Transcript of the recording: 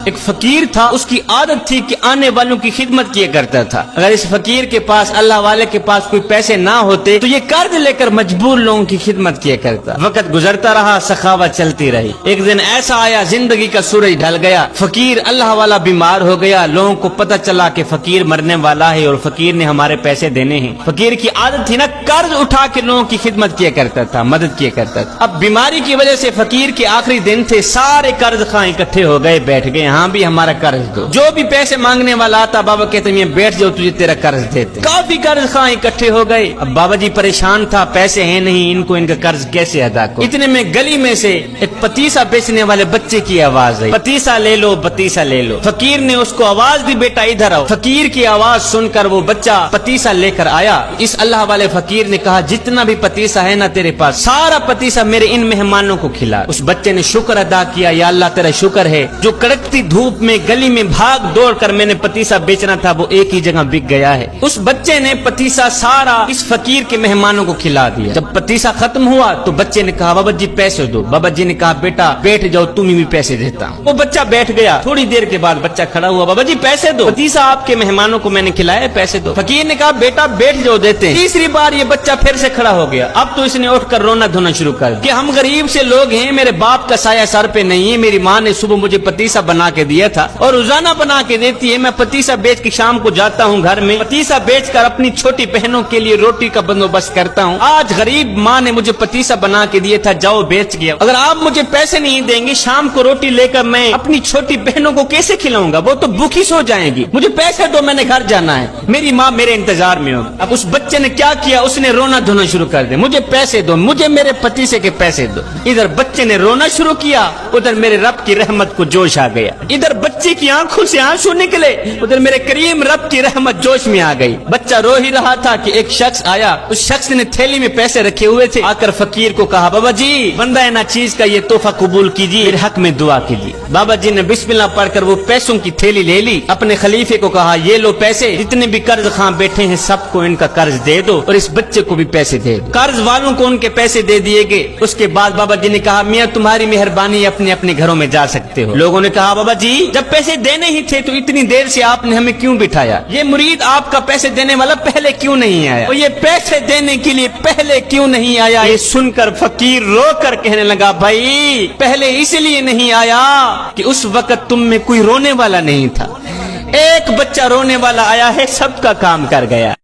ایک فقیر تھا، اس کی عادت تھی کہ آنے والوں کی خدمت کیا کرتا تھا۔ اگر اس فقیر کے پاس، اللہ والے کے پاس کوئی پیسے نہ ہوتے تو یہ قرض لے کر مجبور لوگوں کی خدمت کیا کرتا۔ وقت گزرتا رہا، سخاوت چلتی رہی۔ ایک دن ایسا آیا، زندگی کا سورج ڈھل گیا، فقیر اللہ والا بیمار ہو گیا۔ لوگوں کو پتہ چلا کہ فقیر مرنے والا ہے اور فقیر نے ہمارے پیسے دینے ہیں۔ فقیر کی عادت تھی نا، قرض اٹھا کے لوگوں کی خدمت کیا کرتا تھا، مدد کیا کرتا تھا۔ اب بیماری کی وجہ سے فقیر کے آخری دن تھے، سارے قرض خواہ اکٹھے ہو گئے، بیٹھ گئے، ہاں بھی ہمارا قرض دو۔ جو بھی پیسے مانگنے والا آتا، بابا کہتے ہیں بیٹھ جاؤ، تجھے تیرا قرض دیتے۔ کافی قرض خواہ اکٹھے ہو گئے۔ اب بابا جی پریشان تھا، پیسے ہیں نہیں، ان کو ان کا قرض کیسے ادا کرو۔ اتنے میں گلی میں سے ایک پتیسا بیچنے والے بچے کی آواز آئی، پتیسا لے لو، پتیسا لے لو۔ فقیر نے اس کو آواز دی، بیٹا ادھر آؤ۔ فقیر کی آواز سن کر وہ بچہ پتیسا لے کر آیا۔ اس اللہ والے فقیر نے کہا جتنا بھی پتیسا ہے نا تیرے پاس، سارا پتیسا میرے ان مہمانوں کو کھلا۔ اس بچے نے شکر ادا کیا، یا اللہ تیرا شکر ہے، جو کڑکتی دھوپ میں گلی میں بھاگ دوڑ کر میں نے پتیسا بیچنا تھا وہ ایک ہی جگہ بک گیا ہے۔ اس بچے نے پتیسا سارا اس فقیر کے مہمانوں کو کھلا دیا۔ جب پتیسا ختم ہوا تو بچے نے کہا بابا جی پیسے دو۔ بابا جی نے کہا بیٹا بیٹھ جاؤ، تمہیں بھی پیسے دیتا ہوں۔ وہ بچہ بیٹھ گیا۔ تھوڑی دیر کے بعد بچہ کھڑا ہوا، بابا جی پیسے دو، پتیسا آپ کے مہمانوں کو میں نے کھلایا، پیسے دو۔ فقیر نے کہا بیٹا بیٹھ جاؤ، دیتے ہیں۔ تیسری بار یہ بچہ پھر سے کھڑا ہو گیا۔ اب تو اس نے اٹھ کر رونا دھونا شروع کر دیا کہ ہم غریب سے لوگ ہیں، میرے باپ کا سایہ سر پہ نہیں ہے، میری ماں نے صبح مجھے پتیسا بنا کے دیا تھا اور روزانہ بنا کے دیتی ہے، میں پتیسا بیچ کے شام کو جاتا ہوں گھر میں، پتیسا بیچ کر اپنی چھوٹی بہنوں کے لیے روٹی کا بندوبست کرتا ہوں۔ آج غریب ماں نے مجھے پتیسا بنا کے دیا تھا، جاؤ بیچ گیا۔ اگر آپ مجھے پیسے نہیں دیں گے، شام کو روٹی لے کر میں اپنی چھوٹی بہنوں کو کیسے کھلاؤں گا؟ وہ تو بھوکی سو جائیں گی۔ مجھے پیسے دو، میں نے گھر جانا ہے، میری ماں میرے انتظار میں ہوگی۔ اب اس بچے نے کیا کیا؟ اس نے رونا دھونا شروع کر دیا، مجھے پیسے دو، مجھے میرے پتیسے کے پیسے دو۔ ادھر بچے نے رونا شروع کیا، ادھر میرے رب کی رحمت کو جوش آ گیا۔ ادھر بچے کی آنکھوں سے آنسو نکلے، ادھر میرے کریم رب کی رحمت جوش میں آ گئی۔ بچہ رو ہی رہا تھا کہ ایک شخص آیا، اس شخص نے تھیلی میں پیسے رکھے ہوئے تھے، آ کر فقیر کو کہا بابا جی بندہ ہے نا چیز کا یہ تحفہ قبول کیجیے، میرے حق میں دعا کیجیے۔ بابا جی نے بسم اللہ پڑھ کر وہ پیسوں کی تھیلی لے لی، اپنے خلیفے کو کہا یہ لو پیسے، جتنے بھی قرض خواہ بیٹھے ہیں سب کو ان کا قرض دے دو اور اس بچے کو بھی پیسے دے دو۔ قرض والوں کو ان کے پیسے دے دیے گئے۔ اس کے بعد بابا جی نے کہا میاں تمہاری مہربانی، اپنے اپنے گھروں میں جا سکتے ہو۔ لوگوں نے کہا بابا جی جب پیسے دینے ہی تھے تو اتنی دیر سے آپ نے ہمیں کیوں بٹھایا؟ یہ مرید آپ کا پیسے دینے والا پہلے کیوں نہیں آیا؟ اور یہ پیسے دینے کے لیے پہلے کیوں نہیں آیا؟ یہ سن کر فقیر رو کر کہنے لگا بھائی پہلے اس لیے نہیں آیا کہ اس وقت تم میں کوئی رونے والا نہیں تھا، ایک بچہ رونے والا آیا ہے، سب کا کام کر گیا۔